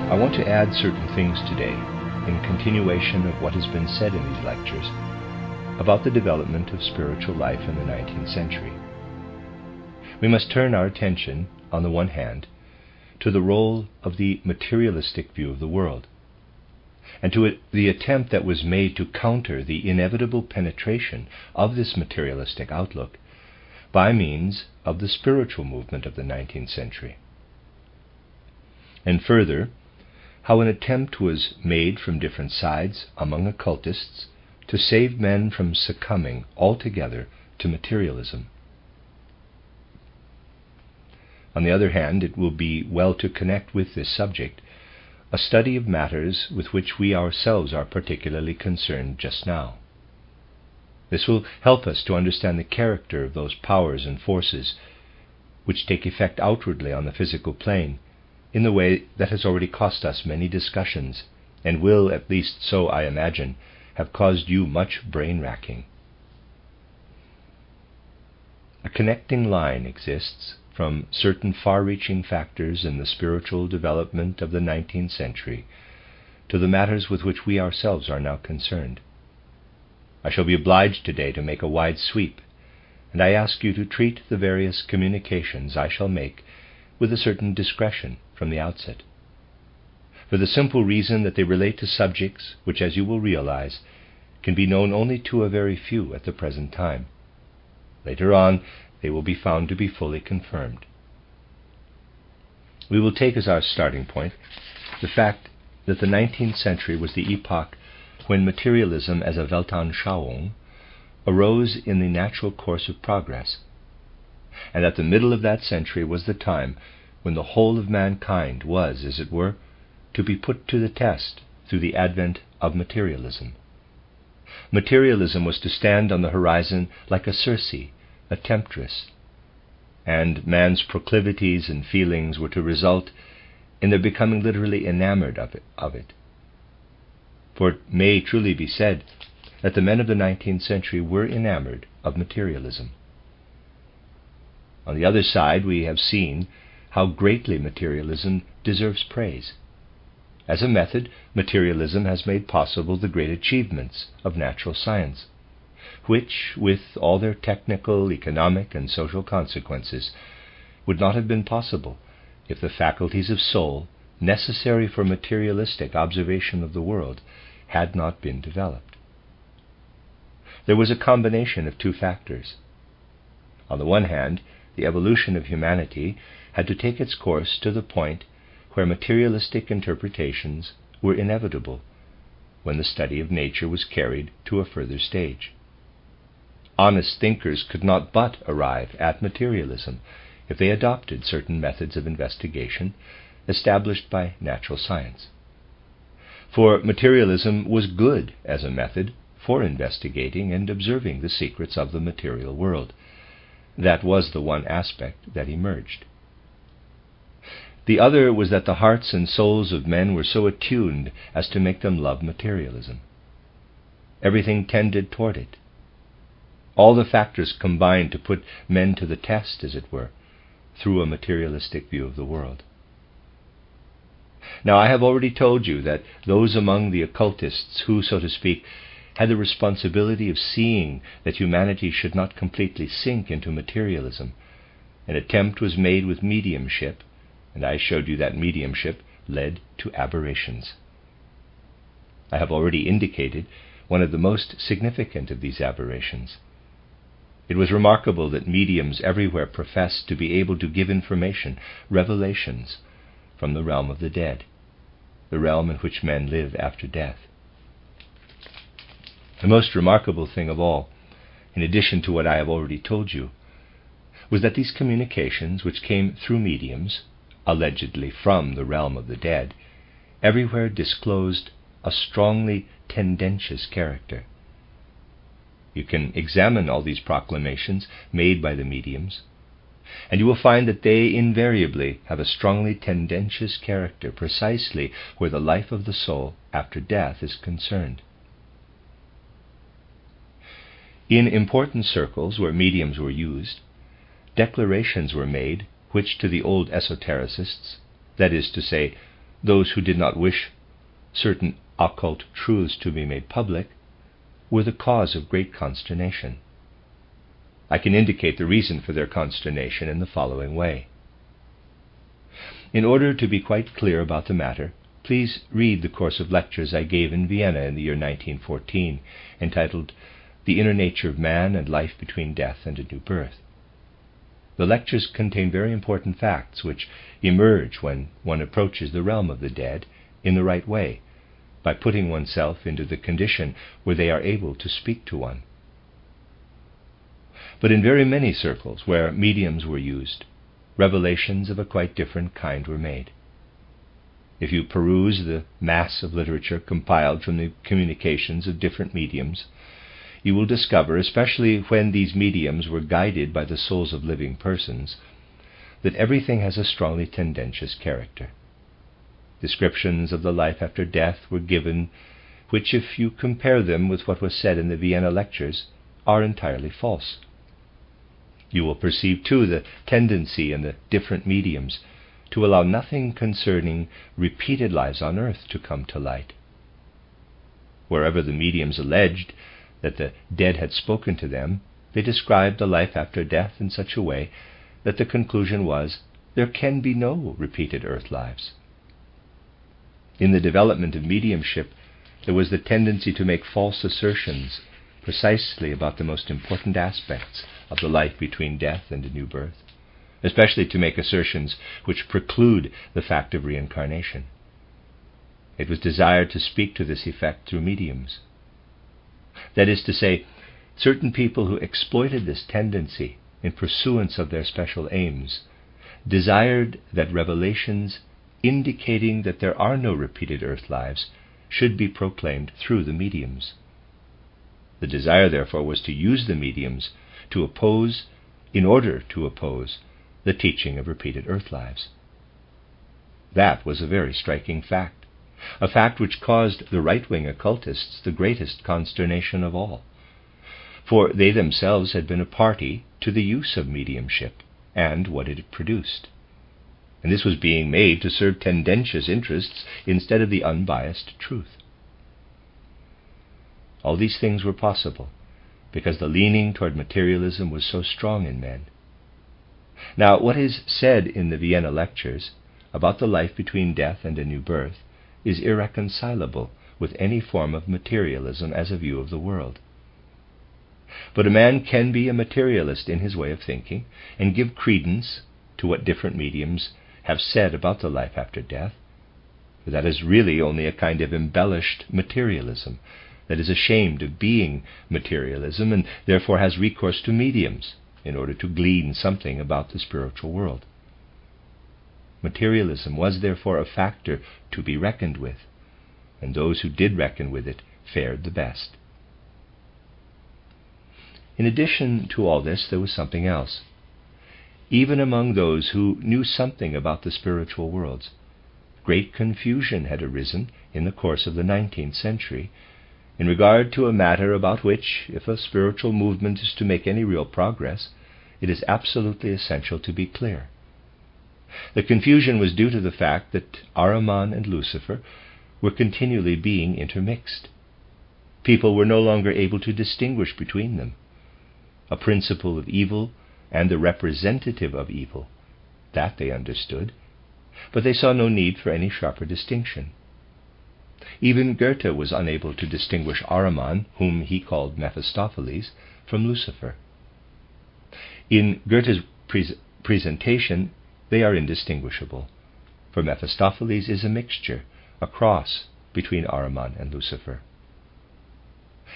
I want to add certain things today, in continuation of what has been said in these lectures, about the development of spiritual life in the 19th century. We must turn our attention, on the one hand, to the role of the materialistic view of the world, and to the attempt that was made to counter the inevitable penetration of this materialistic outlook by means of the spiritual movement of the 19th century. And further, how an attempt was made from different sides among occultists to save men from succumbing altogether to materialism. On the other hand, it will be well to connect with this subject a study of matters with which we ourselves are particularly concerned just now. This will help us to understand the character of those powers and forces which take effect outwardly on the physical plane, in the way that has already cost us many discussions, and will, at least so I imagine, have caused you much brain-racking. A connecting line exists from certain far-reaching factors in the spiritual development of the 19th century to the matters with which we ourselves are now concerned. I shall be obliged today to make a wide sweep, and I ask you to treat the various communications I shall make with a certain discretion from the outset, for the simple reason that they relate to subjects which, as you will realize, can be known only to a very few at the present time. Later on, they will be found to be fully confirmed. We will take as our starting point the fact that the 19th century was the epoch when materialism as a Weltanschauung arose in the natural course of progress, and at the middle of that century was the time when the whole of mankind was, as it were, to be put to the test through the advent of materialism. Materialism was to stand on the horizon like a Circe, a temptress, and man's proclivities and feelings were to result in their becoming literally enamored of it. For it may truly be said that the men of the 19th century were enamored of materialism. On the other side, we have seen how greatly materialism deserves praise. As a method, materialism has made possible the great achievements of natural science, which, with all their technical, economic, and social consequences, would not have been possible if the faculties of soul necessary for materialistic observation of the world had not been developed. There was a combination of two factors. On the one hand, the evolution of humanity had to take its course to the point where materialistic interpretations were inevitable, when the study of nature was carried to a further stage. Honest thinkers could not but arrive at materialism if they adopted certain methods of investigation established by natural science. For materialism was good as a method for investigating and observing the secrets of the material world. That was the one aspect that emerged. The other was that the hearts and souls of men were so attuned as to make them love materialism. Everything tended toward it. All the factors combined to put men to the test, as it were, through a materialistic view of the world. Now, I have already told you that those among the occultists who, so to speak, had the responsibility of seeing that humanity should not completely sink into materialism, an attempt was made with mediumship, and I showed you that mediumship led to aberrations. I have already indicated one of the most significant of these aberrations. It was remarkable that mediums everywhere professed to be able to give information, revelations, from the realm of the dead, the realm in which men live after death. The most remarkable thing of all, in addition to what I have already told you, was that these communications, which came through mediums, allegedly from the realm of the dead, everywhere disclosed a strongly tendentious character. You can examine all these proclamations made by the mediums, and you will find that they invariably have a strongly tendentious character precisely where the life of the soul after death is concerned. In important circles where mediums were used, declarations were made which to the old esotericists, that is to say, those who did not wish certain occult truths to be made public, were the cause of great consternation. I can indicate the reason for their consternation in the following way. In order to be quite clear about the matter, please read the course of lectures I gave in Vienna in the year 1914, entitled The Inner Nature of Man and Life Between Death and a New Birth. The lectures contain very important facts which emerge when one approaches the realm of the dead in the right way, by putting oneself into the condition where they are able to speak to one. But in very many circles where mediums were used, revelations of a quite different kind were made. If you peruse the mass of literature compiled from the communications of different mediums, you will discover, especially when these mediums were guided by the souls of living persons, that everything has a strongly tendentious character. Descriptions of the life after death were given, which, if you compare them with what was said in the Vienna lectures, are entirely false. You will perceive, too, the tendency in the different mediums to allow nothing concerning repeated lives on earth to come to light. Wherever the mediums alleged that the dead had spoken to them, they described the life after death in such a way that the conclusion was, there can be no repeated earth lives. In the development of mediumship, there was the tendency to make false assertions precisely about the most important aspects of the life between death and a new birth, especially to make assertions which preclude the fact of reincarnation. It was desired to speak to this effect through mediums. That is to say, certain people who exploited this tendency in pursuance of their special aims desired that revelations indicating that there are no repeated earth lives should be proclaimed through the mediums. The desire, therefore, was to use the mediums in order to oppose the teaching of repeated earth lives. That was a very striking fact, a fact which caused the right-wing occultists the greatest consternation of all, for they themselves had been a party to the use of mediumship and what it had produced. And this was being made to serve tendentious interests instead of the unbiased truth. All these things were possible because the leaning toward materialism was so strong in men. Now, what is said in the Vienna lectures about the life between death and a new birth is irreconcilable with any form of materialism as a view of the world. But a man can be a materialist in his way of thinking and give credence to what different mediums have said about the life after death, for that is really only a kind of embellished materialism that is ashamed of being materialism and therefore has recourse to mediums in order to glean something about the spiritual world. Materialism was therefore a factor to be reckoned with, and those who did reckon with it fared the best. In addition to all this, there was something else. Even among those who knew something about the spiritual worlds, great confusion had arisen in the course of the 19th century in regard to a matter about which, if a spiritual movement is to make any real progress, it is absolutely essential to be clear. The confusion was due to the fact that Ahriman and Lucifer were continually being intermixed. People were no longer able to distinguish between them. A principle of evil and the representative of evil, that they understood, but they saw no need for any sharper distinction. Even Goethe was unable to distinguish Ahriman, whom he called Mephistopheles, from Lucifer. In Goethe's presentation, they are indistinguishable, for Mephistopheles is a mixture, a cross between Ahriman and Lucifer.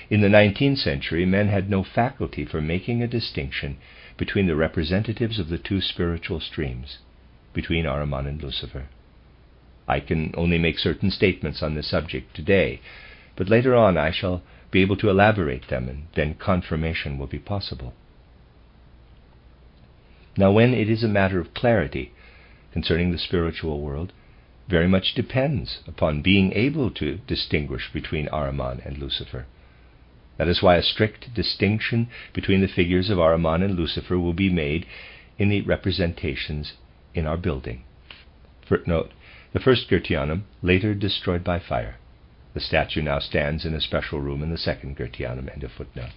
In the 19th century, men had no faculty for making a distinction between the representatives of the two spiritual streams, between Ahriman and Lucifer. I can only make certain statements on this subject today, but later on I shall be able to elaborate them, and then confirmation will be possible. Now, when it is a matter of clarity concerning the spiritual world, very much depends upon being able to distinguish between Ahriman and Lucifer. That is why a strict distinction between the figures of Ahriman and Lucifer will be made in the representations in our building. Footnote: The first Goetheanum later destroyed by fire. The statue now stands in a special room in the second Goetheanum. End of footnote.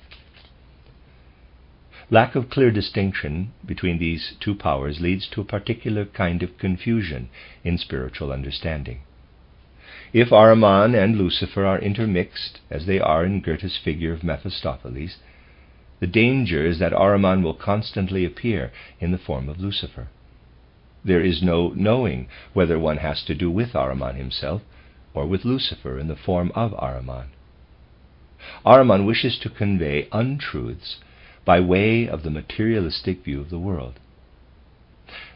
Lack of clear distinction between these two powers leads to a particular kind of confusion in spiritual understanding. If Ahriman and Lucifer are intermixed, as they are in Goethe's figure of Mephistopheles, the danger is that Ahriman will constantly appear in the form of Lucifer. There is no knowing whether one has to do with Ahriman himself or with Lucifer in the form of Ahriman. Ahriman wishes to convey untruths by way of the materialistic view of the world.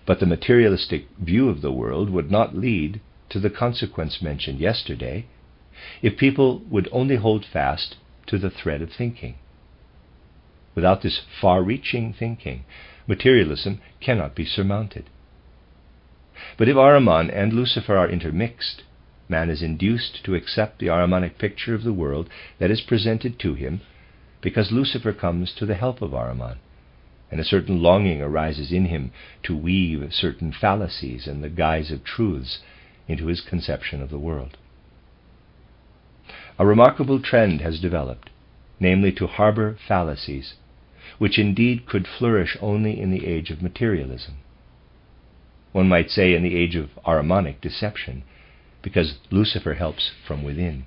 But the materialistic view of the world would not lead to the consequence mentioned yesterday if people would only hold fast to the thread of thinking. Without this far-reaching thinking, materialism cannot be surmounted. But if Ahriman and Lucifer are intermixed, man is induced to accept the Ahrimanic picture of the world that is presented to him because Lucifer comes to the help of Ahriman, and a certain longing arises in him to weave certain fallacies in the guise of truths into his conception of the world. A remarkable trend has developed, namely to harbor fallacies, which indeed could flourish only in the age of materialism. One might say in the age of Ahrimanic deception, because Lucifer helps from within.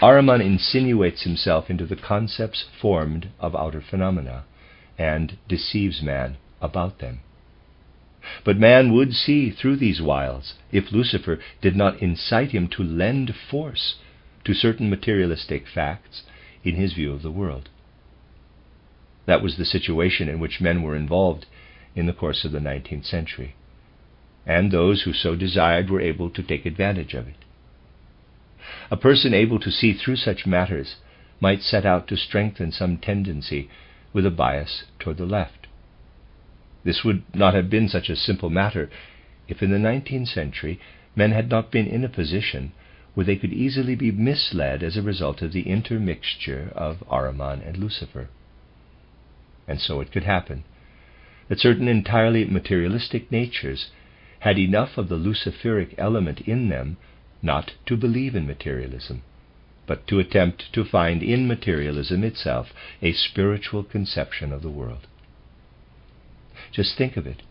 Ahriman insinuates himself into the concepts formed of outer phenomena and deceives man about them. But man would see through these wiles if Lucifer did not incite him to lend force to certain materialistic facts in his view of the world. That was the situation in which men were involved in the course of the 19th century, and those who so desired were able to take advantage of it. A person able to see through such matters might set out to strengthen some tendency with a bias toward the left. This would not have been such a simple matter if in the 19th century men had not been in a position where they could easily be misled as a result of the intermixture of Ahriman and Lucifer. And so it could happen that certain entirely materialistic natures had enough of the Luciferic element in them not to believe in materialism, but to attempt to find in materialism itself a spiritual conception of the world. Just think of it.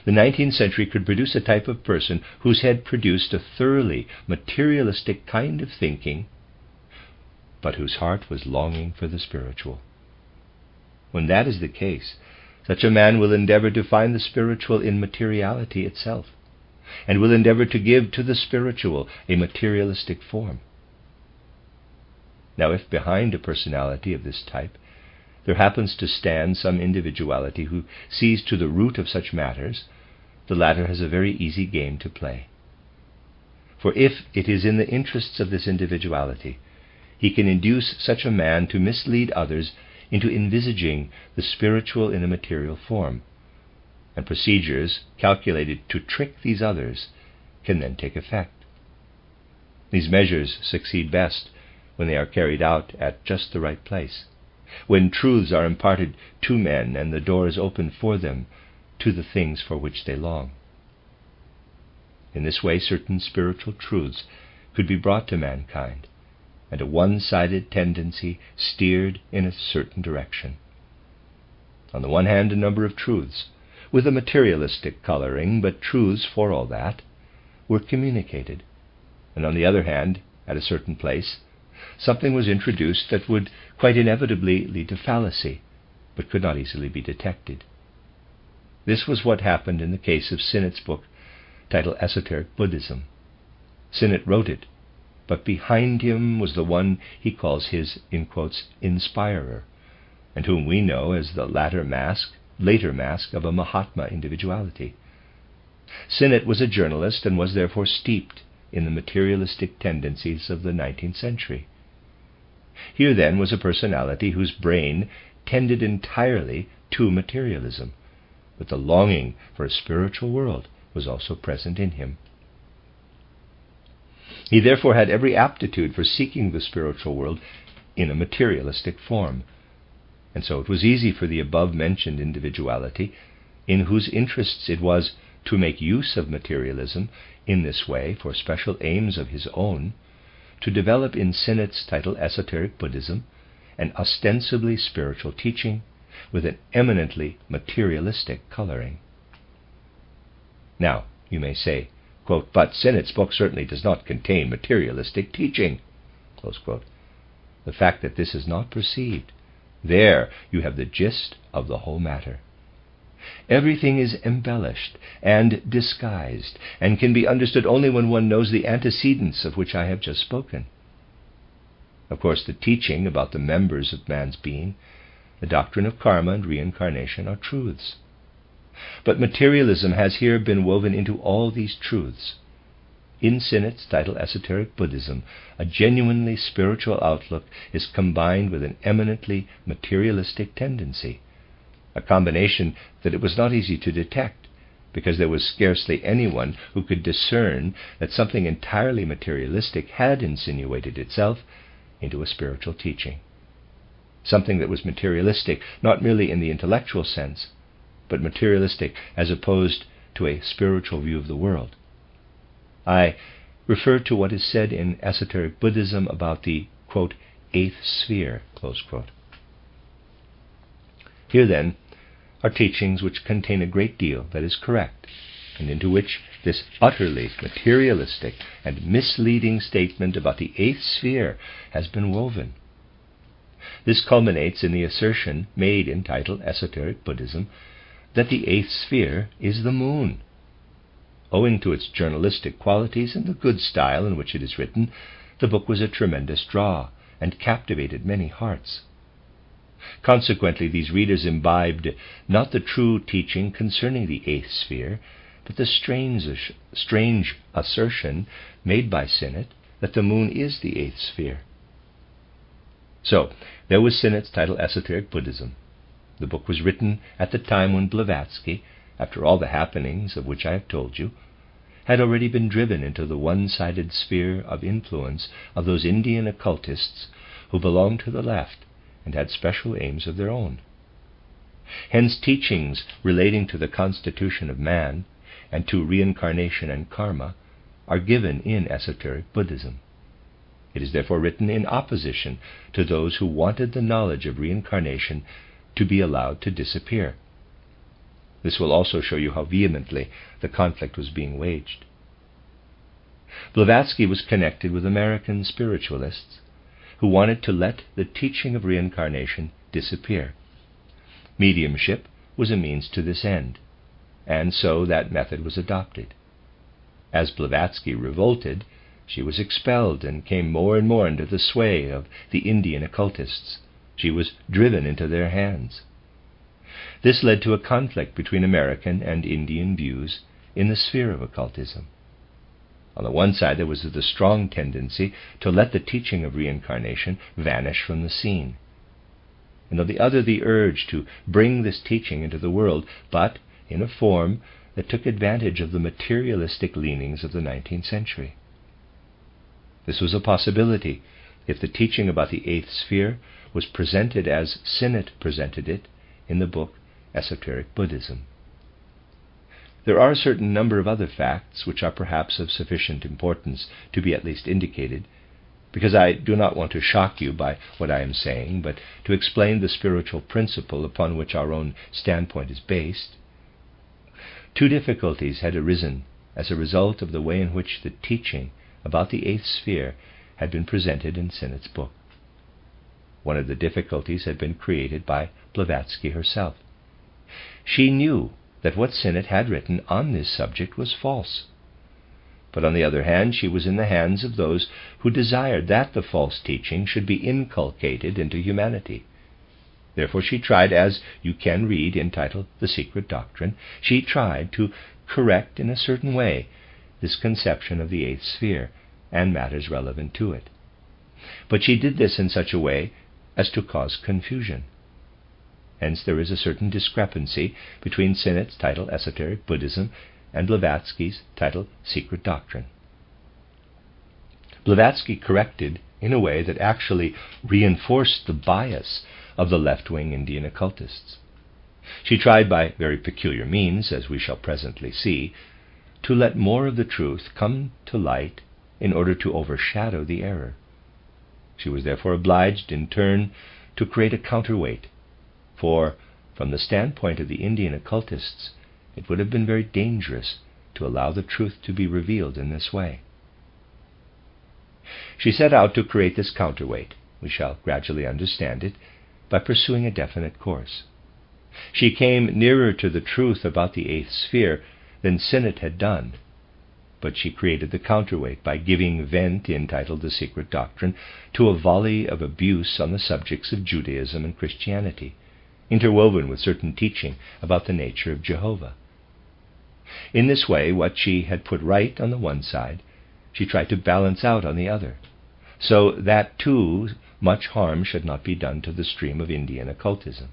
The 19th century could produce a type of person whose head produced a thoroughly materialistic kind of thinking, but whose heart was longing for the spiritual. When that is the case, such a man will endeavor to find the spiritual in materiality itself, and will endeavor to give to the spiritual a materialistic form. Now, if behind a personality of this type there happens to stand some individuality who sees to the root of such matters, the latter has a very easy game to play. For if it is in the interests of this individuality, he can induce such a man to mislead others into envisaging the spiritual in a material form, and procedures calculated to trick these others can then take effect. These measures succeed best when they are carried out at just the right place, when truths are imparted to men and the door is opened for them to the things for which they long. In this way, certain spiritual truths could be brought to mankind, and a one-sided tendency steered in a certain direction. On the one hand, a number of truths, with a materialistic coloring, but truths for all that, were communicated, and on the other hand, at a certain place, something was introduced that would quite inevitably lead to fallacy, but could not easily be detected. This was what happened in the case of Sinnett's book titled Esoteric Buddhism. Sinnett wrote it, but behind him was the one he calls his, in quotes, inspirer, and whom we know as the later mask of a Mahatma individuality. Sinnett was a journalist and was therefore steeped in the materialistic tendencies of the 19th century. Here then was a personality whose brain tended entirely to materialism, but the longing for a spiritual world was also present in him. He therefore had every aptitude for seeking the spiritual world in a materialistic form, and so it was easy for the above-mentioned individuality, in whose interests it was to make use of materialism in this way for special aims of his own, to develop in Sinnott's title Esoteric Buddhism an ostensibly spiritual teaching with an eminently materialistic coloring. Now, you may say, quote, but Sinnott's book certainly does not contain materialistic teaching, close quote. The fact that this is not perceived, there you have the gist of the whole matter. Everything is embellished and disguised, and can be understood only when one knows the antecedents of which I have just spoken. Of course, the teaching about the members of man's being, the doctrine of karma and reincarnation, are truths. But materialism has here been woven into all these truths. In Sinnott's title Esoteric Buddhism, a genuinely spiritual outlook is combined with an eminently materialistic tendency, a combination that it was not easy to detect, because there was scarcely anyone who could discern that something entirely materialistic had insinuated itself into a spiritual teaching. Something that was materialistic not merely in the intellectual sense, but materialistic as opposed to a spiritual view of the world. I refer to what is said in Esoteric Buddhism about the, quote, eighth sphere, close quote. Here, then, are teachings which contain a great deal that is correct, and into which this utterly materialistic and misleading statement about the eighth sphere has been woven. This culminates in the assertion made in title Esoteric Buddhism that the eighth sphere is the moon. Owing to its journalistic qualities and the good style in which it is written, the book was a tremendous draw and captivated many hearts. Consequently, these readers imbibed not the true teaching concerning the eighth sphere, but the strange assertion made by Sinnott that the moon is the eighth sphere. So, there was Sinnott's title Esoteric Buddhism. The book was written at the time when Blavatsky, after all the happenings of which I have told you, had already been driven into the one-sided sphere of influence of those Indian occultists who belonged to the left and had special aims of their own. Hence, teachings relating to the constitution of man and to reincarnation and karma are given in Esoteric Buddhism. It is therefore written in opposition to those who wanted the knowledge of reincarnation to be allowed to disappear. This will also show you how vehemently the conflict was being waged. Blavatsky was connected with American spiritualists who wanted to let the teaching of reincarnation disappear. Mediumship was a means to this end, and so that method was adopted. As Blavatsky revolted, she was expelled and came more and more under the sway of the Indian occultists. She was driven into their hands. This led to a conflict between American and Indian views in the sphere of occultism. On the one side, there was the strong tendency to let the teaching of reincarnation vanish from the scene, and on the other, the urge to bring this teaching into the world, but in a form that took advantage of the materialistic leanings of the 19th century. This was a possibility if the teaching about the eighth sphere was presented as Sinnott presented it in the book Esoteric Buddhism. There are a certain number of other facts which are perhaps of sufficient importance to be at least indicated, because I do not want to shock you by what I am saying, but to explain the spiritual principle upon which our own standpoint is based. Two difficulties had arisen as a result of the way in which the teaching about the eighth sphere had been presented in Sinnott's book. One of the difficulties had been created by Blavatsky herself. She knew that what Sinnott had written on this subject was false. But on the other hand, she was in the hands of those who desired that the false teaching should be inculcated into humanity. Therefore she tried, as you can read entitled The Secret Doctrine, she tried to correct in a certain way this conception of the eighth sphere and matters relevant to it. But she did this in such a way as to cause confusion. Hence there is a certain discrepancy between Sinnott's title Esoteric Buddhism and Blavatsky's title Secret Doctrine. Blavatsky corrected in a way that actually reinforced the bias of the left-wing Indian occultists. She tried by very peculiar means, as we shall presently see, to let more of the truth come to light in order to overshadow the error. She was therefore obliged in turn to create a counterweight, for from the standpoint of the Indian occultists it would have been very dangerous to allow the truth to be revealed in this way. She set out to create this counterweight, we shall gradually understand it, by pursuing a definite course. She came nearer to the truth about the eighth sphere than Sinnett had done, but she created the counterweight by giving vent, entitled The Secret Doctrine, to a volley of abuse on the subjects of Judaism and Christianity, interwoven with certain teaching about the nature of Jehovah. In this way, what she had put right on the one side, she tried to balance out on the other, so that too much harm should not be done to the stream of Indian occultism.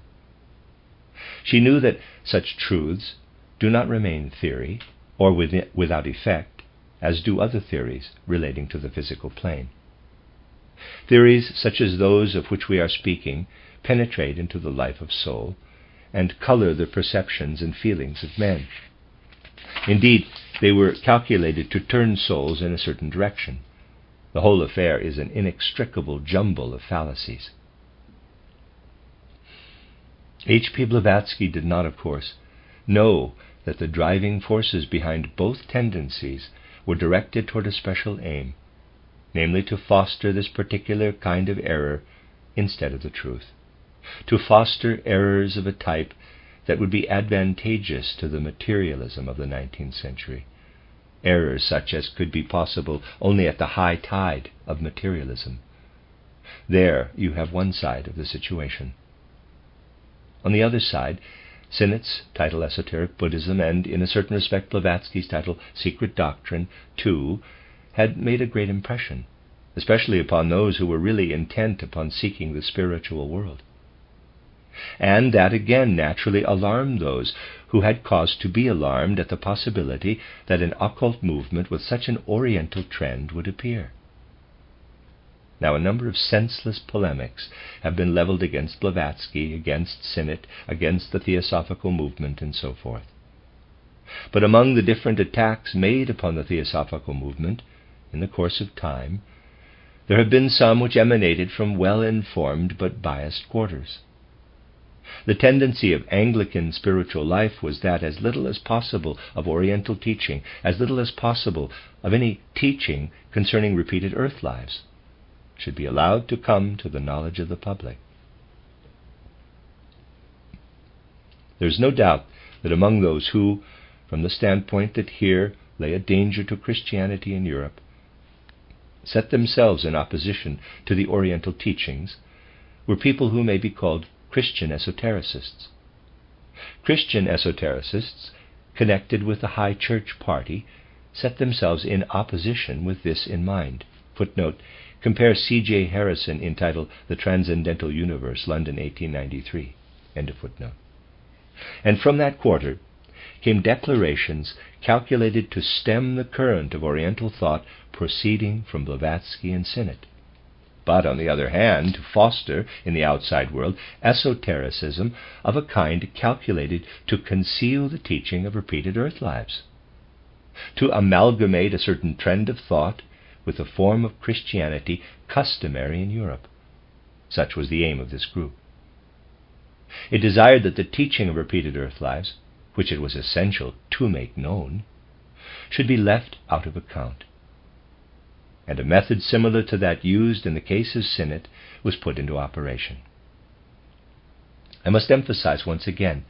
She knew that such truths do not remain theory, or without effect, as do other theories relating to the physical plane. Theories such as those of which we are speaking penetrate into the life of soul, and color the perceptions and feelings of men. Indeed, they were calculated to turn souls in a certain direction. The whole affair is an inextricable jumble of fallacies. H.P. Blavatsky did not, of course, know that the driving forces behind both tendencies were directed toward a special aim, namely to foster this particular kind of error instead of the truth, to foster errors of a type that would be advantageous to the materialism of the 19th century, errors such as could be possible only at the high tide of materialism. There you have one side of the situation. On the other side, Sinnett's title Esoteric Buddhism, and in a certain respect Blavatsky's title Secret Doctrine, too, had made a great impression, especially upon those who were really intent upon seeking the spiritual world. And that again naturally alarmed those who had cause to be alarmed at the possibility that an occult movement with such an oriental trend would appear. Now, a number of senseless polemics have been leveled against Blavatsky, against Sinnett, against the Theosophical movement, and so forth. But among the different attacks made upon the Theosophical movement in the course of time, there have been some which emanated from well-informed but biased quarters. The tendency of Anglican spiritual life was that as little as possible of Oriental teaching, as little as possible of any teaching concerning repeated earth lives, should be allowed to come to the knowledge of the public. There is no doubt that among those who, from the standpoint that here lay a danger to Christianity in Europe, set themselves in opposition to the Oriental teachings, were people who may be called Christian esotericists. Christian esotericists, connected with the High Church party, set themselves in opposition with this in mind. Footnote: compare C.J. Harrison, entitled The Transcendental Universe, London, 1893. End of footnote. And from that quarter came declarations calculated to stem the current of Oriental thought proceeding from Blavatsky and Sinnett, but, on the other hand, to foster in the outside world esotericism of a kind calculated to conceal the teaching of repeated earth lives, to amalgamate a certain trend of thought with a form of Christianity customary in Europe. Such was the aim of this group. It desired that the teaching of repeated earth lives, which it was essential to make known, should be left out of account. And a method similar to that used in the case of Sinnett was put into operation. I must emphasize once again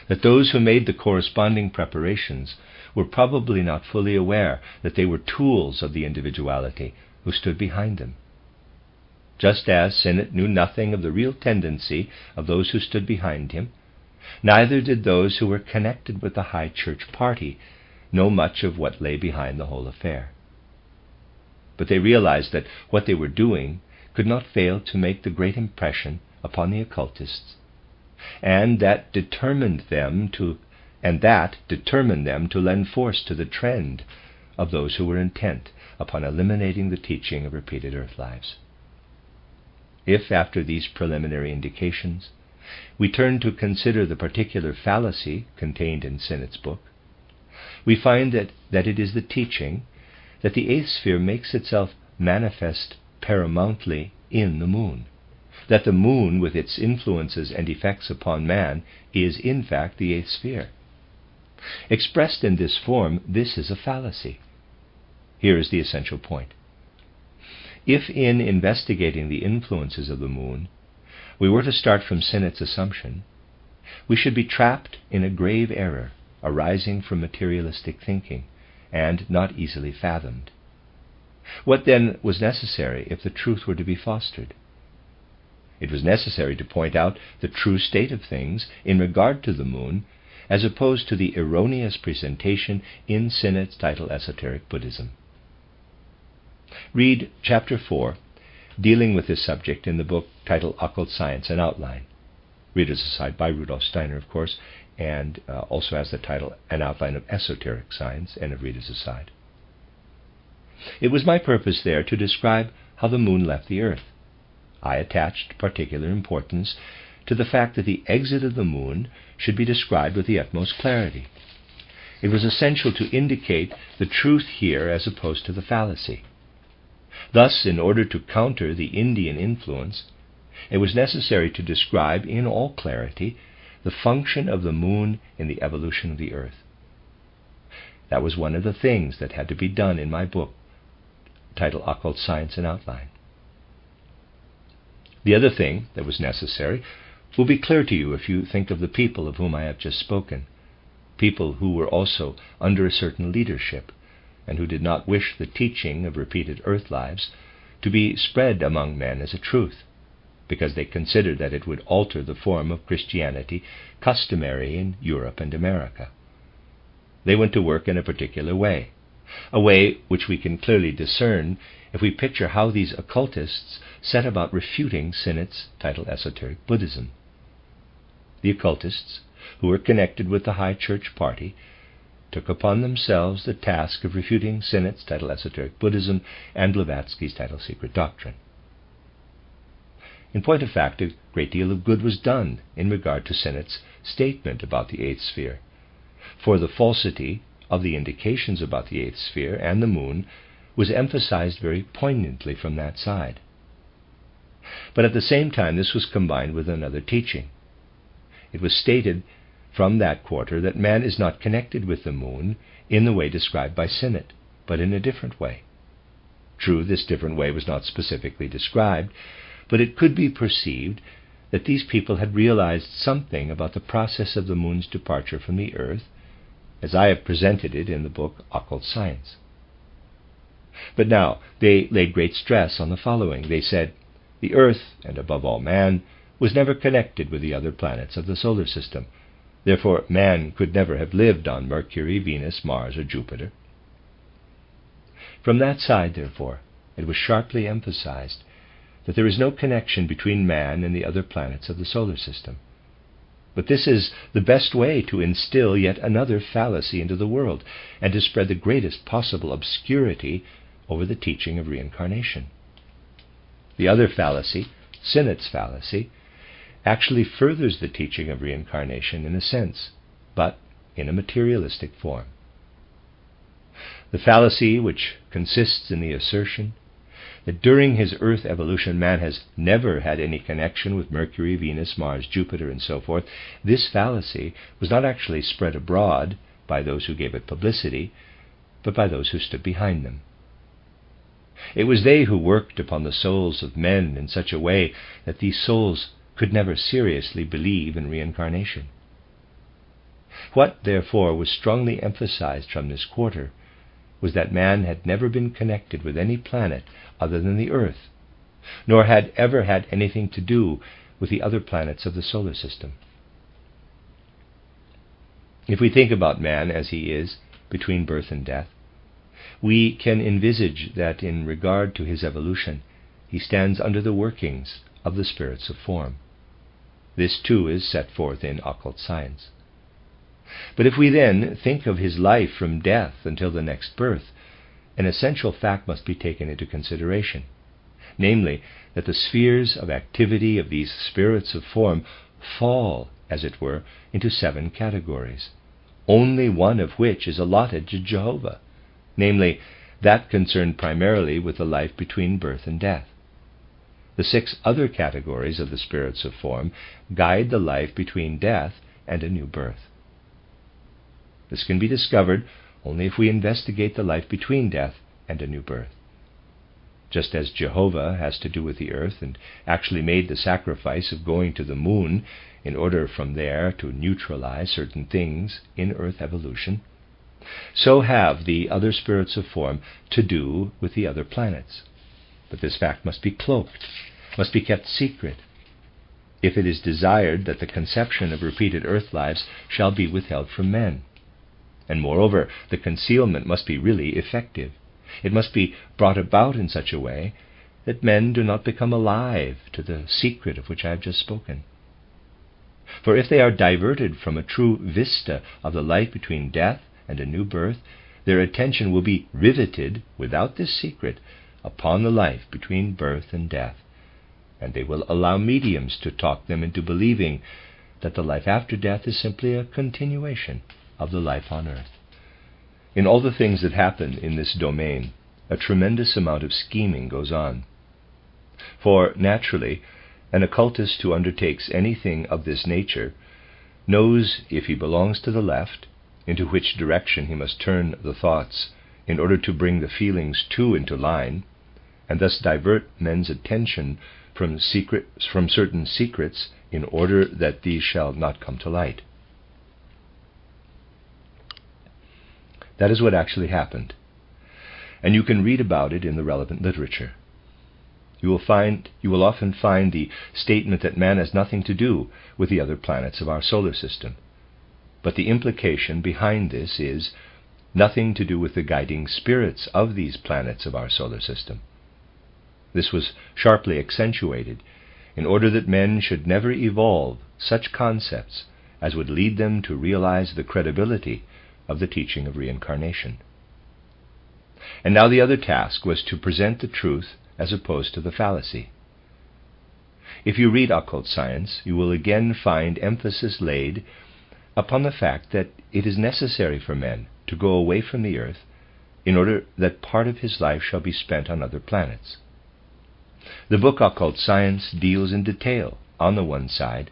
that those who made the corresponding preparations were probably not fully aware that they were tools of the individuality who stood behind them. Just as Sinnett knew nothing of the real tendency of those who stood behind him, neither did those who were connected with the High Church party know much of what lay behind the whole affair. But they realized that what they were doing could not fail to make the great impression upon the occultists, and that determined them to lend force to the trend of those who were intent upon eliminating the teaching of repeated earth lives. If, after these preliminary indications, we turn to consider the particular fallacy contained in Sinnett's book, we find that it is the teaching that the eighth sphere makes itself manifest paramountly in the moon, that the moon, with its influences and effects upon man, is in fact the eighth sphere. Expressed in this form, this is a fallacy. Here is the essential point. If in investigating the influences of the moon, we were to start from Sinnett's assumption, we should be trapped in a grave error arising from materialistic thinking and not easily fathomed. What then was necessary if the truth were to be fostered? It was necessary to point out the true state of things in regard to the moon, as opposed to the erroneous presentation in Sinnett's title Esoteric Buddhism. Read Chapter 4, dealing with this subject in the book titled Occult Science, an Outline. Reader's Aside by Rudolf Steiner, of course, and also has the title An Outline of Esoteric Science, and of Reader's Aside. It was my purpose there to describe how the moon left the earth. I attached particular importance to the fact that the exit of the moon should be described with the utmost clarity. It was essential to indicate the truth here as opposed to the fallacy. Thus, in order to counter the Indian influence, it was necessary to describe in all clarity the function of the moon in the evolution of the earth. That was one of the things that had to be done in my book, titled Occult Science, an Outline. The other thing that was necessary will be clear to you if you think of the people of whom I have just spoken, people who were also under a certain leadership, and who did not wish the teaching of repeated earth lives to be spread among men as a truth, because they considered that it would alter the form of Christianity customary in Europe and America. They went to work in a particular way, a way which we can clearly discern if we picture how these occultists set about refuting Sinnett's titled Esoteric Buddhism. The occultists, who were connected with the High Church party, took upon themselves the task of refuting Sinnett's titled Esoteric Buddhism and Blavatsky's titled Secret Doctrine. In point of fact, a great deal of good was done in regard to Sinnett's statement about the eighth sphere, for the falsity of the indications about the eighth sphere and the moon was emphasized very poignantly from that side. But at the same time, this was combined with another teaching. It was stated from that quarter that man is not connected with the moon in the way described by Sinnett, but in a different way. True, this different way was not specifically described, but it could be perceived that these people had realized something about the process of the moon's departure from the earth, as I have presented it in the book Occult Science. But now they laid great stress on the following. They said, the earth, and above all man, was never connected with the other planets of the solar system. Therefore man could never have lived on Mercury, Venus, Mars, or Jupiter. From that side, therefore, it was sharply emphasized that there is no connection between man and the other planets of the solar system. But this is the best way to instill yet another fallacy into the world, and to spread the greatest possible obscurity over the teaching of reincarnation. The other fallacy, Sinnett's fallacy, actually furthers the teaching of reincarnation in a sense, but in a materialistic form. The fallacy, which consists in the assertion that during his earth evolution man has never had any connection with Mercury, Venus, Mars, Jupiter, and so forth, this fallacy was not actually spread abroad by those who gave it publicity, but by those who stood behind them. It was they who worked upon the souls of men in such a way that these souls could never seriously believe in reincarnation. What, therefore, was strongly emphasized from this quarter was that man had never been connected with any planet other than the earth, nor had ever had anything to do with the other planets of the solar system. If we think about man as he is between birth and death, we can envisage that in regard to his evolution, he stands under the workings of the spirits of form. This too is set forth in Occult Science. But if we then think of his life from death until the next birth, an essential fact must be taken into consideration, namely, that the spheres of activity of these spirits of form fall, as it were, into 7 categories, only one of which is allotted to Jehovah, namely, that concerned primarily with the life between birth and death. The 6 other categories of the spirits of form guide the life between death and a new birth. This can be discovered only if we investigate the life between death and a new birth. Just as Jehovah has to do with the earth and actually made the sacrifice of going to the moon in order from there to neutralize certain things in earth evolution, so have the other spirits of form to do with the other planets. But this fact must be cloaked, must be kept secret, if it is desired that the conception of repeated earth lives shall be withheld from men. And moreover, the concealment must be really effective. It must be brought about in such a way that men do not become alive to the secret of which I have just spoken. For if they are diverted from a true vista of the life between death and a new birth, their attention will be riveted, without this secret, upon the life between birth and death, and they will allow mediums to talk them into believing that the life after death is simply a continuation of the life on earth. In all the things that happen in this domain, a tremendous amount of scheming goes on. For, naturally, an occultist who undertakes anything of this nature knows, if he belongs to the left, into which direction he must turn the thoughts in order to bring the feelings too into line, and thus divert men's attention from certain secrets in order that these shall not come to light. That is what actually happened, and you can read about it in the relevant literature. You will often find the statement that man has nothing to do with the other planets of our solar system, but the implication behind this is nothing to do with the guiding spirits of these planets of our solar system. This was sharply accentuated in order that men should never evolve such concepts as would lead them to realize the credibility of the teaching of reincarnation. And now the other task was to present the truth as opposed to the fallacy. If you read occult science, you will again find emphasis laid upon the fact that it is necessary for men to go away from the earth in order that part of his life shall be spent on other planets. The book Occult Science deals in detail, on the one side,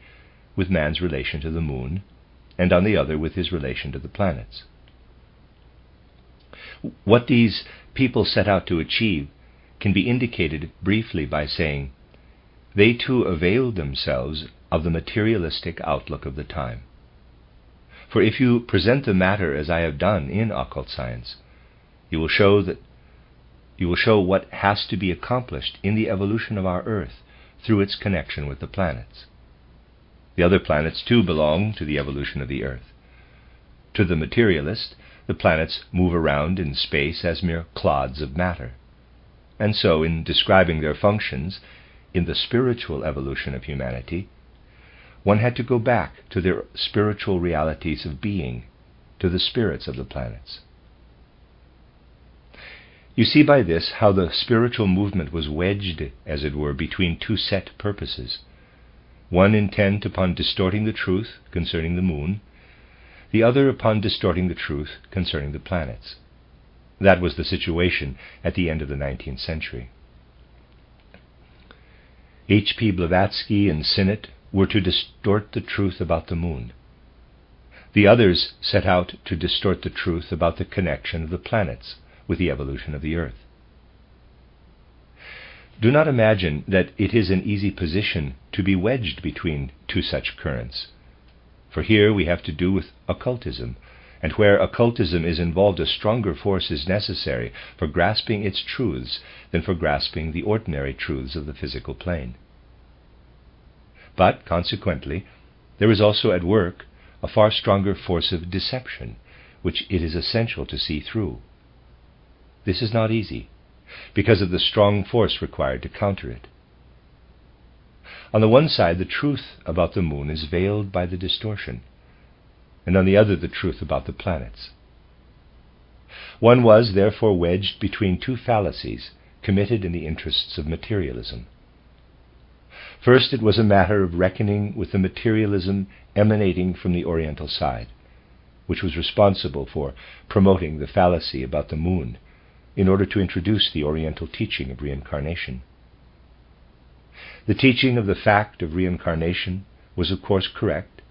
with man's relation to the moon, and on the other with his relation to the planets. What these people set out to achieve can be indicated briefly by saying, they too availed themselves of the materialistic outlook of the time. For if you present the matter as I have done in Occult Science, you will show what has to be accomplished in the evolution of our Earth through its connection with the planets. The other planets too belong to the evolution of the Earth. To the materialist, the planets move around in space as mere clods of matter. And so, in describing their functions in the spiritual evolution of humanity, one had to go back to their spiritual realities of being, to the spirits of the planets. You see by this how the spiritual movement was wedged, as it were, between two set purposes, one intent upon distorting the truth concerning the moon, the other upon distorting the truth concerning the planets. That was the situation at the end of the 19th century. H.P. Blavatsky and Sinnett were to distort the truth about the moon. The others set out to distort the truth about the connection of the planets with the evolution of the Earth. Do not imagine that it is an easy position to be wedged between two such currents, for here we have to do with occultism, and where occultism is involved, a stronger force is necessary for grasping its truths than for grasping the ordinary truths of the physical plane. But, consequently, there is also at work a far stronger force of deception, which it is essential to see through. This is not easy, because of the strong force required to counter it. On the one side, the truth about the moon is veiled by the distortion, and on the other the truth about the planets. One was therefore wedged between two fallacies committed in the interests of materialism. First, it was a matter of reckoning with the materialism emanating from the Oriental side, which was responsible for promoting the fallacy about the moon in order to introduce the Oriental teaching of reincarnation. The teaching of the fact of reincarnation was of course correct,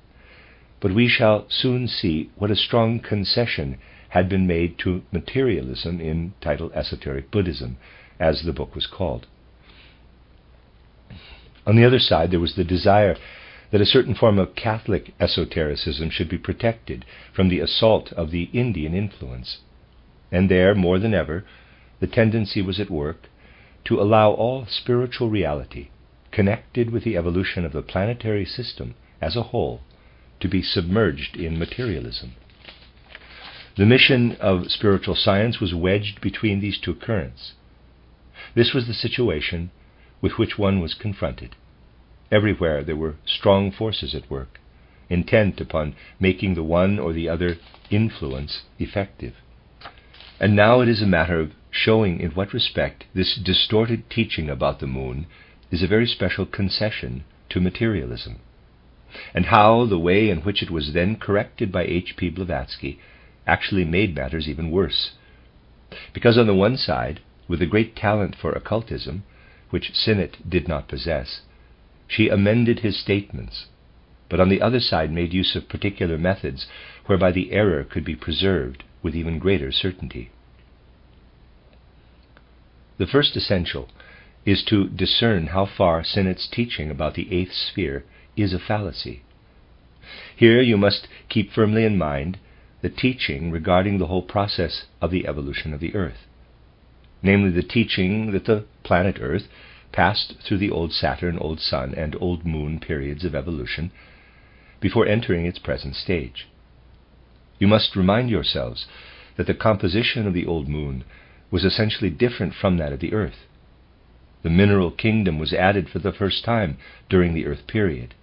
but we shall soon see what a strong concession had been made to materialism in titled Esoteric Buddhism, as the book was called. On the other side, there was the desire that a certain form of Catholic esotericism should be protected from the assault of the Indian influence. And there, more than ever, the tendency was at work to allow all spiritual reality connected with the evolution of the planetary system as a whole to be submerged in materialism. The mission of spiritual science was wedged between these two currents. This was the situation with which one was confronted. Everywhere there were strong forces at work, intent upon making the one or the other influence effective. And now it is a matter of showing in what respect this distorted teaching about the moon is a very special concession to materialism, and how the way in which it was then corrected by H.P. Blavatsky actually made matters even worse. Because on the one side, with a great talent for occultism, which Sinnett did not possess, she amended his statements, but on the other side made use of particular methods whereby the error could be preserved with even greater certainty. The first essential is to discern how far Sinnett's teaching about the eighth sphere is a fallacy. Here you must keep firmly in mind the teaching regarding the whole process of the evolution of the Earth, namely the teaching that the planet Earth passed through the old Saturn, old Sun, and old Moon periods of evolution before entering its present stage. You must remind yourselves that the composition of the old Moon was essentially different from that of the Earth. The mineral kingdom was added for the first time during the Earth period,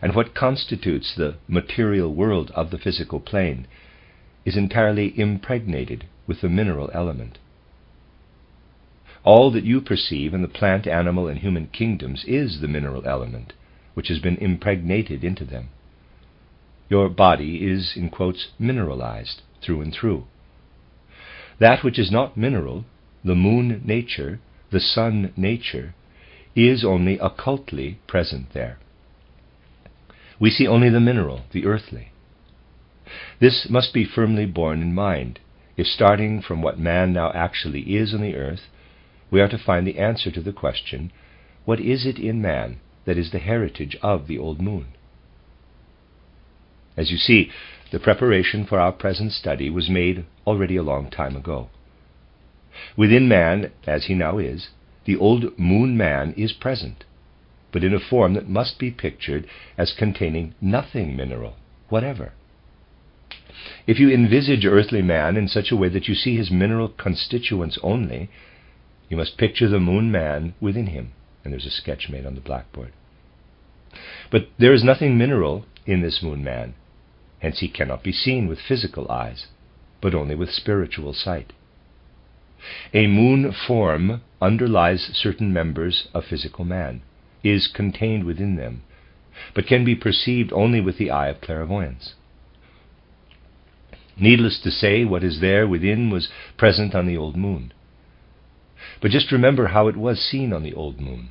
and what constitutes the material world of the physical plane is entirely impregnated with the mineral element. All that you perceive in the plant, animal, and human kingdoms is the mineral element, which has been impregnated into them. Your body is, in quotes, mineralized through and through. That which is not mineral, the moon nature, the sun nature, is only occultly present there. We see only the mineral, the earthly. This must be firmly borne in mind, if starting from what man now actually is on the earth, we are to find the answer to the question, what is it in man that is the heritage of the old moon? As you see, the preparation for our present study was made already a long time ago. Within man, as he now is, the old moon man is present, but in a form that must be pictured as containing nothing mineral whatever. If you envisage earthly man in such a way that you see his mineral constituents only, you must picture the moon man within him, and there's a sketch made on the blackboard. But there is nothing mineral in this moon man, hence he cannot be seen with physical eyes, but only with spiritual sight. A moon form underlies certain members of physical man, is contained within them, but can be perceived only with the eye of clairvoyance. Needless to say, what is there within was present on the old moon. But just remember how it was seen on the old moon.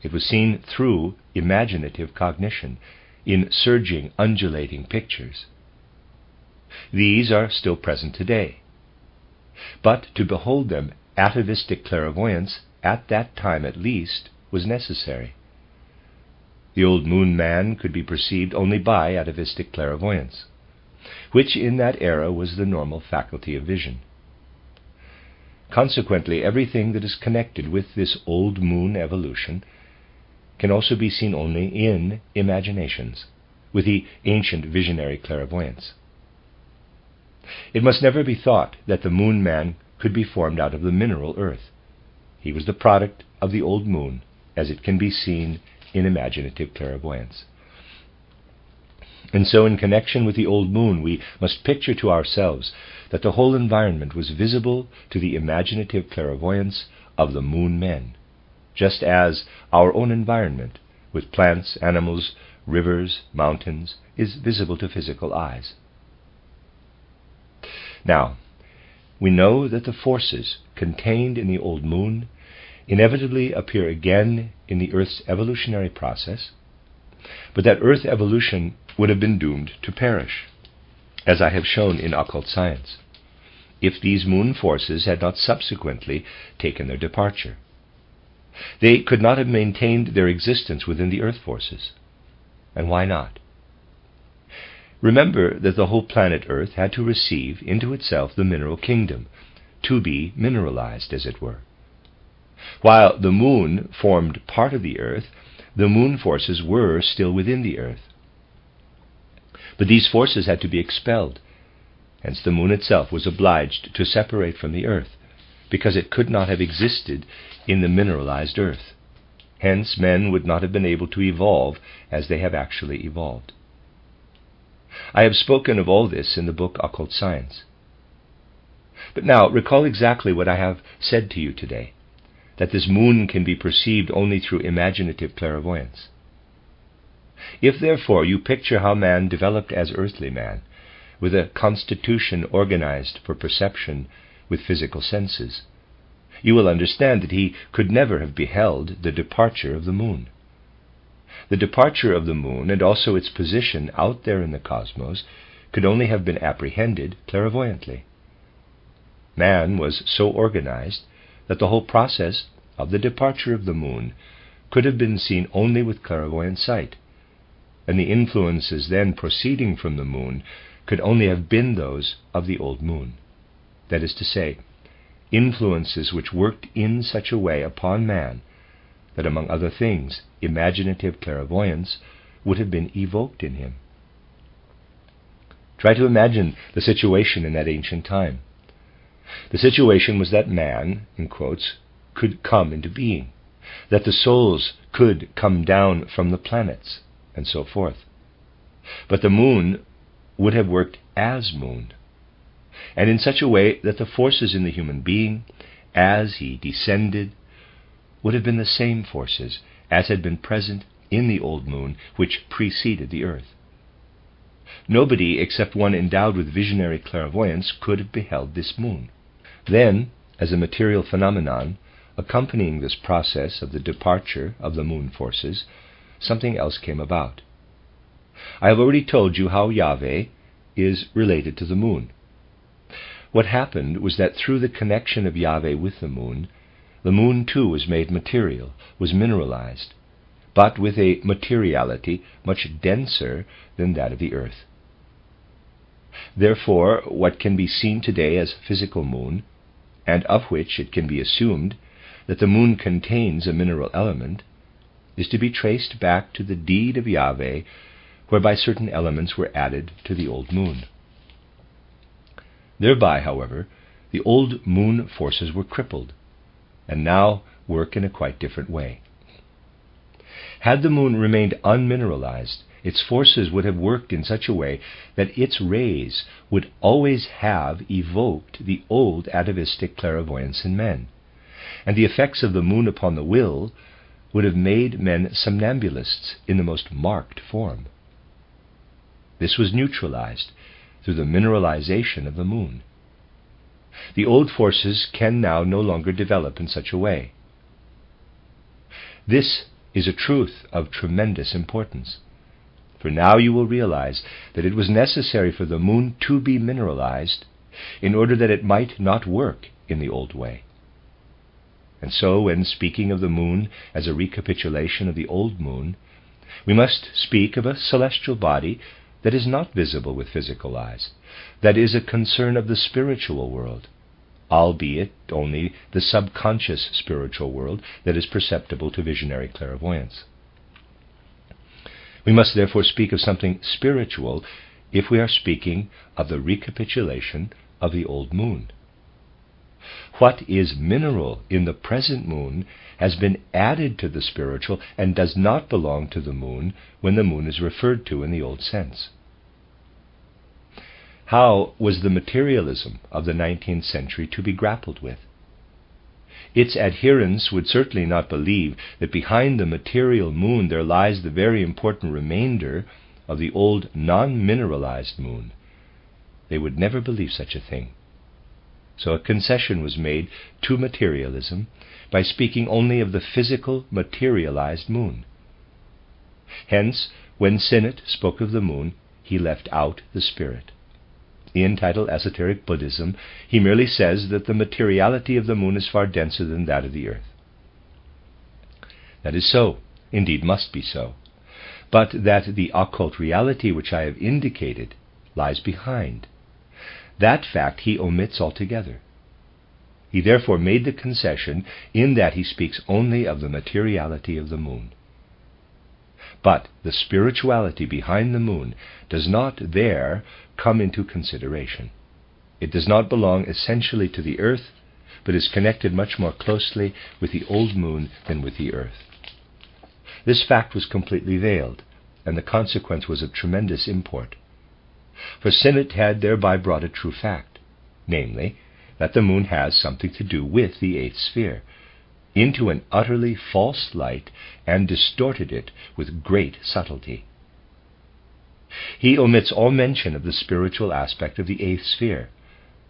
It was seen through imaginative cognition, in surging, undulating pictures. These are still present today. But to behold them, atavistic clairvoyance, at that time at least, was necessary. The old moon man could be perceived only by atavistic clairvoyance, which in that era was the normal faculty of vision. Consequently, everything that is connected with this old moon evolution can also be seen only in imaginations, with the ancient visionary clairvoyance. It must never be thought that the moon man could be formed out of the mineral earth. He was the product of the old moon, as it can be seen in imaginative clairvoyance. And so in connection with the old moon, we must picture to ourselves that the whole environment was visible to the imaginative clairvoyance of the moon men, just as our own environment, with plants, animals, rivers, mountains, is visible to physical eyes. Now, we know that the forces contained in the old moon inevitably appear again in the Earth's evolutionary process, but that Earth evolution would have been doomed to perish, as I have shown in occult science, if these moon forces had not subsequently taken their departure. They could not have maintained their existence within the Earth forces. And why not? Remember that the whole planet Earth had to receive into itself the mineral kingdom, to be mineralized, as it were. While the moon formed part of the Earth, the moon forces were still within the Earth. But these forces had to be expelled. Hence the moon itself was obliged to separate from the Earth, because it could not have existed in the mineralized Earth. Hence men would not have been able to evolve as they have actually evolved. I have spoken of all this in the book Occult Science. But now recall exactly what I have said to you today, that this moon can be perceived only through imaginative clairvoyance. If therefore you picture how man developed as earthly man, with a constitution organized for perception with physical senses, you will understand that he could never have beheld the departure of the moon. The departure of the moon, and also its position out there in the cosmos, could only have been apprehended clairvoyantly. Man was so organized that the whole process of the departure of the moon could have been seen only with clairvoyant sight, and the influences then proceeding from the moon could only have been those of the old moon. That is to say, influences which worked in such a way upon man that, among other things, imaginative clairvoyance would have been evoked in him. Try to imagine the situation in that ancient time. The situation was that man, in quotes, could come into being, that the souls could come down from the planets, and so forth. But the moon would have worked as moon, and in such a way that the forces in the human being, as he descended, would have been the same forces as had been present in the old moon which preceded the Earth. Nobody except one endowed with visionary clairvoyance could have beheld this moon. Then, as a material phenomenon, accompanying this process of the departure of the moon forces, something else came about. I have already told you how Yahweh is related to the moon. What happened was that through the connection of Yahweh with the moon too was made material, was mineralized, but with a materiality much denser than that of the Earth. Therefore, what can be seen today as physical moon, and of which it can be assumed that the moon contains a mineral element, is to be traced back to the deed of Yahweh, whereby certain elements were added to the old moon. Thereby, however, the old moon forces were crippled, and now work in a quite different way. Had the moon remained unmineralized, its forces would have worked in such a way that its rays would always have evoked the old atavistic clairvoyance in men, and the effects of the moon upon the will would have made men somnambulists in the most marked form. This was neutralized through the mineralization of the moon. The old forces can now no longer develop in such a way. This is a truth of tremendous importance, for now you will realize that it was necessary for the moon to be mineralized in order that it might not work in the old way. And so, when speaking of the moon as a recapitulation of the old moon, we must speak of a celestial body that is not visible with physical eyes, that is a concern of the spiritual world, albeit only the subconscious spiritual world that is perceptible to visionary clairvoyance. We must therefore speak of something spiritual if we are speaking of the recapitulation of the old moon. What is mineral in the present moon has been added to the spiritual and does not belong to the moon when the moon is referred to in the old sense. How was the materialism of the 19th century to be grappled with? its adherents would certainly not believe that behind the material moon there lies the very important remainder of the old non-mineralized moon. They would never believe such a thing. So a concession was made to materialism by speaking only of the physical, materialized moon. Hence, when Sinnett spoke of the moon, he left out the spirit. In titled Esoteric Buddhism, he merely says that the materiality of the moon is far denser than that of the earth. That is so, indeed must be so, but that the occult reality which I have indicated lies behind. That fact he omits altogether. He therefore made the concession in that he speaks only of the materiality of the moon. But the spirituality behind the moon does not there come into consideration. It does not belong essentially to the earth, but is connected much more closely with the old moon than with the earth. This fact was completely veiled, and the consequence was of tremendous import. For Sinnett had thereby brought a true fact, namely, that the moon has something to do with the eighth sphere, into an utterly false light, and distorted it with great subtlety. He omits all mention of the spiritual aspect of the eighth sphere,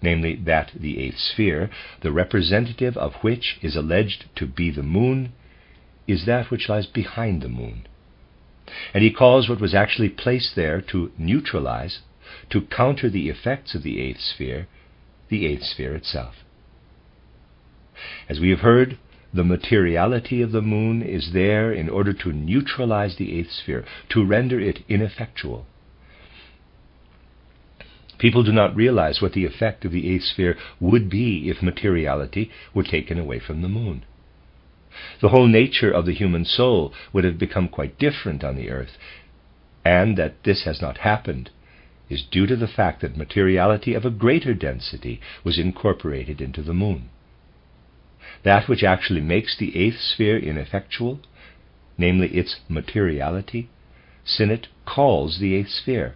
namely that the eighth sphere, the representative of which is alleged to be the moon, is that which lies behind the moon. And he calls what was actually placed there to neutralize, to counter the effects of the eighth sphere itself. As we have heard, the materiality of the moon is there in order to neutralize the eighth sphere, to render it ineffectual. People do not realize what the effect of the eighth sphere would be if materiality were taken away from the moon. The whole nature of the human soul would have become quite different on the earth, and that this has not happened is due to the fact that materiality of a greater density was incorporated into the moon. That which actually makes the eighth sphere ineffectual, namely its materiality, Sinnett calls the eighth sphere.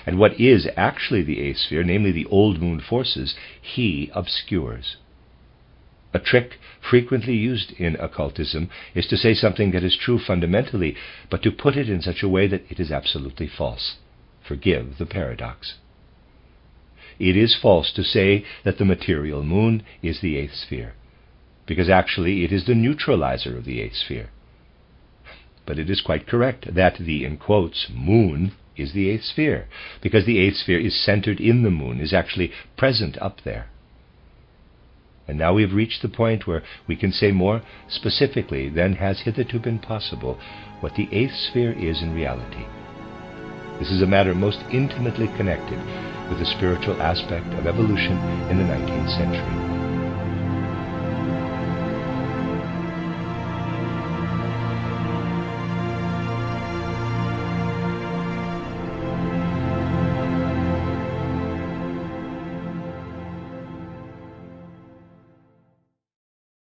And what is actually the eighth sphere, namely the old moon forces, he obscures. A trick frequently used in occultism is to say something that is true fundamentally, but to put it in such a way that it is absolutely false. Forgive the paradox. It is false to say that the material moon is the eighth sphere, because actually it is the neutralizer of the eighth sphere. But it is quite correct that the, in quotes, moon is the eighth sphere, because the eighth sphere is centered in the moon, is actually present up there. And now we have reached the point where we can say more specifically than has hitherto been possible what the eighth sphere is in reality. This is a matter most intimately connected with the spiritual aspect of evolution in the 19th century.